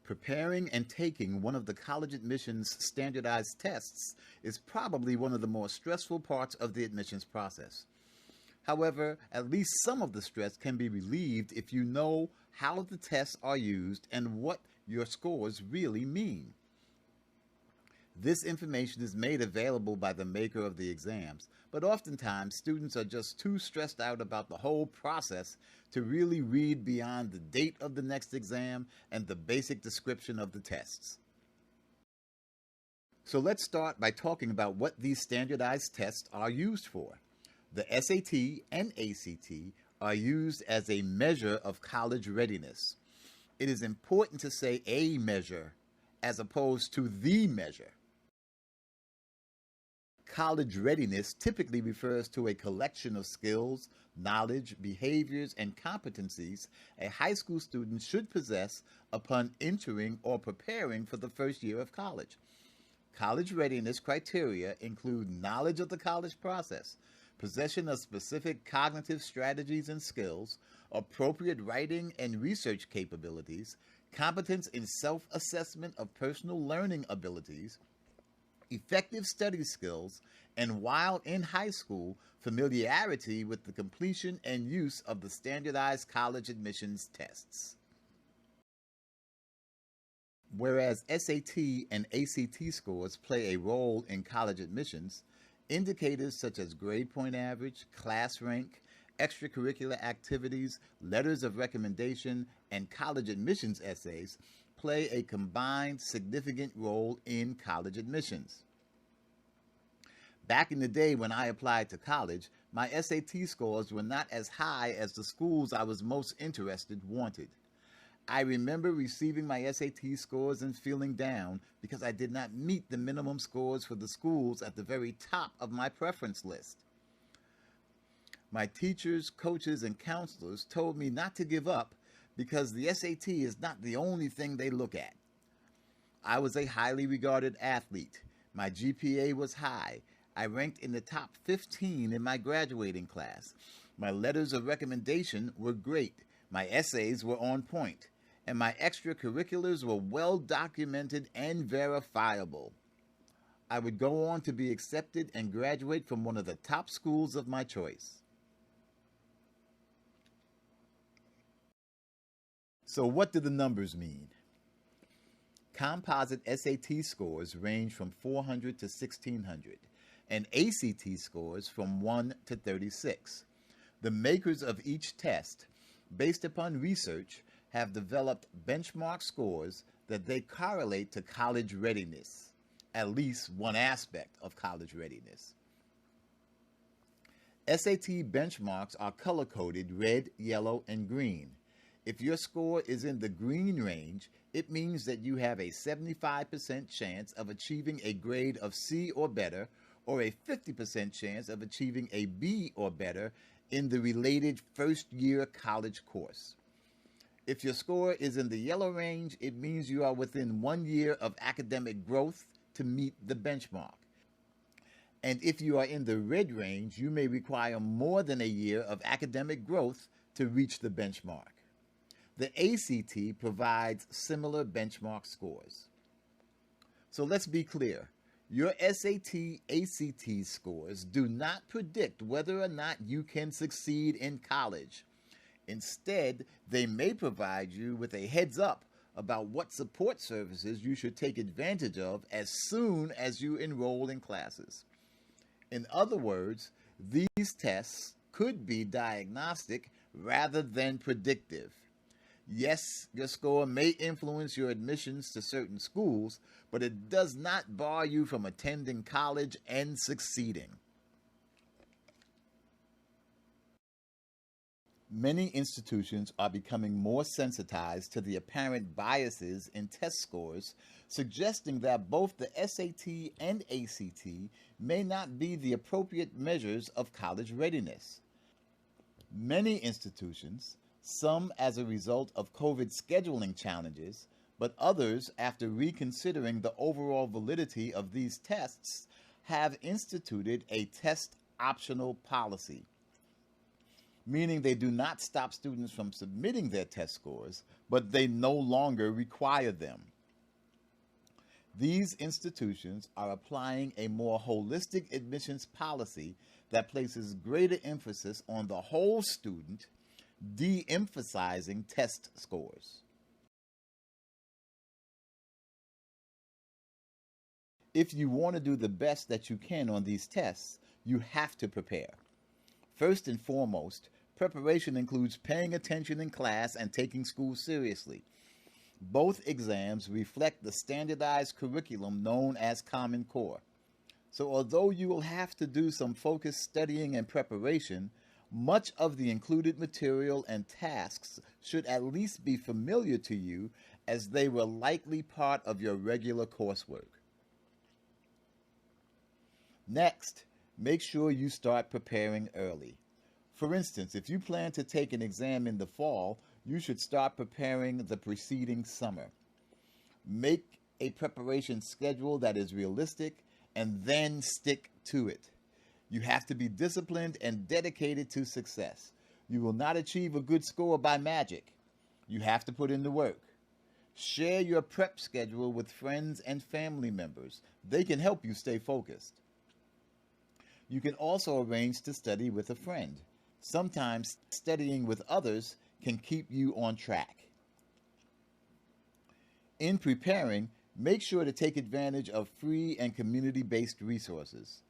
Preparing and taking one of the college admissions standardized tests is probably one of the more stressful parts of the admissions process. However, at least some of the stress can be relieved if you know how the tests are used and what your scores really mean. This information is made available by the maker of the exams, but oftentimes students are just too stressed out about the whole process to really read beyond the date of the next exam and the basic description of the tests. So let's start by talking about what these standardized tests are used for. The SAT and ACT are used as a measure of college readiness. It is important to say a measure as opposed to the measure. College readiness typically refers to a collection of skills, knowledge, behaviors, and competencies a high school student should possess upon entering or preparing for the first year of college. College readiness criteria include knowledge of the college process, possession of specific cognitive strategies and skills, appropriate writing and research capabilities, competence in self-assessment of personal learning abilities, effective study skills, and while in high school, familiarity with the completion and use of the standardized college admissions tests. Whereas SAT and ACT scores play a role in college admissions, indicators such as grade point average, class rank, extracurricular activities, letters of recommendation, and college admissions essays play a combined significant role in college admissions. Back in the day when I applied to college, my SAT scores were not as high as the schools I was most interested wanted. I remember receiving my SAT scores and feeling down because I did not meet the minimum scores for the schools at the very top of my preference list. My teachers, coaches, and counselors told me not to give up because the SAT is not the only thing they look at. I was a highly regarded athlete. My GPA was high. I ranked in the top 15 in my graduating class. My letters of recommendation were great. My essays were on point. And my extracurriculars were well documented and verifiable. I would go on to be accepted and graduate from one of the top schools of my choice. So what do the numbers mean? Composite SAT scores range from 400 to 1600, and ACT scores from 1 to 36. The makers of each test, based upon research, have developed benchmark scores that they correlate to college readiness, at least one aspect of college readiness. SAT benchmarks are color-coded red, yellow, and green. If your score is in the green range, it means that you have a 75% chance of achieving a grade of C or better, or a 50% chance of achieving a B or better in the related first-year college course. If your score is in the yellow range, it means you are within 1 year of academic growth to meet the benchmark. And if you are in the red range, you may require more than a year of academic growth to reach the benchmark. The ACT provides similar benchmark scores. So let's be clear. Your SAT/ACT scores do not predict whether or not you can succeed in college. Instead, they may provide you with a heads up about what support services you should take advantage of as soon as you enroll in classes. In other words, these tests could be diagnostic rather than predictive. Yes, your score may influence your admissions to certain schools, but it does not bar you from attending college and succeeding. Many institutions are becoming more sensitized to the apparent biases in test scores, suggesting that both the SAT and ACT may not be the appropriate measures of college readiness. Many institutions, some as a result of COVID scheduling challenges, but others after reconsidering the overall validity of these tests, have instituted a test optional policy. meaning they do not stop students from submitting their test scores, but they no longer require them. These institutions are applying a more holistic admissions policy that places greater emphasis on the whole student, de-emphasizing test scores. If you want to do the best that you can on these tests, you have to prepare. First and foremost, preparation includes paying attention in class and taking school seriously. Both exams reflect the standardized curriculum known as Common Core. So although you will have to do some focused studying and preparation, much of the included material and tasks should at least be familiar to you, as they were likely part of your regular coursework. Next, make sure you start preparing early. For instance, if you plan to take an exam in the fall, you should start preparing the preceding summer. Make a preparation schedule that is realistic and then stick to it. You have to be disciplined and dedicated to success. You will not achieve a good score by magic. You have to put in the work. Share your prep schedule with friends and family members. They can help you stay focused. You can also arrange to study with a friend. Sometimes studying with others can keep you on track. In preparing, make sure to take advantage of free and community-based resources.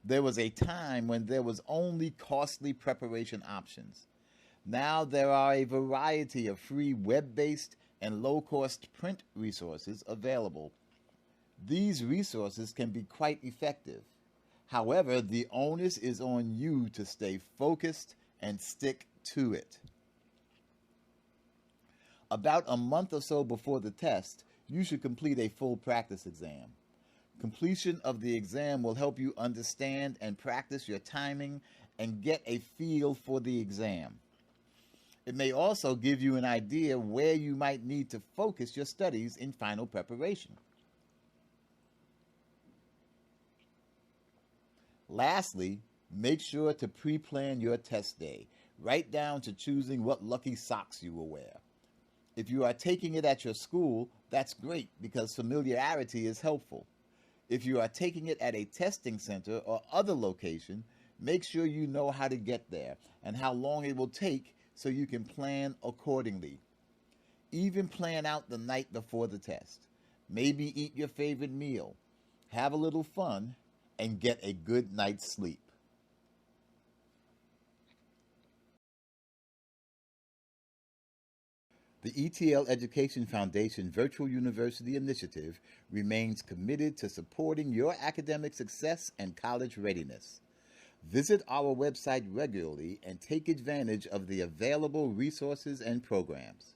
There was a time when there was only costly preparation options. Now there are a variety of free web-based and low-cost print resources available. These resources can be quite effective. However, the onus is on you to stay focused and stick to it. About a month or so before the test, you should complete a full practice exam. Completion of the exam will help you understand and practice your timing and get a feel for the exam. It may also give you an idea where you might need to focus your studies in final preparation. Lastly, make sure to pre-plan your test day, right down to choosing what lucky socks you will wear. If you are taking it at your school, that's great because familiarity is helpful. If you are taking it at a testing center or other location, make sure you know how to get there and how long it will take so you can plan accordingly. Even plan out the night before the test. Maybe eat your favorite meal, have a little fun, and get a good night's sleep. The ETL Education Foundation Virtual University Initiative remains committed to supporting your academic success and college readiness. Visit our website regularly and take advantage of the available resources and programs.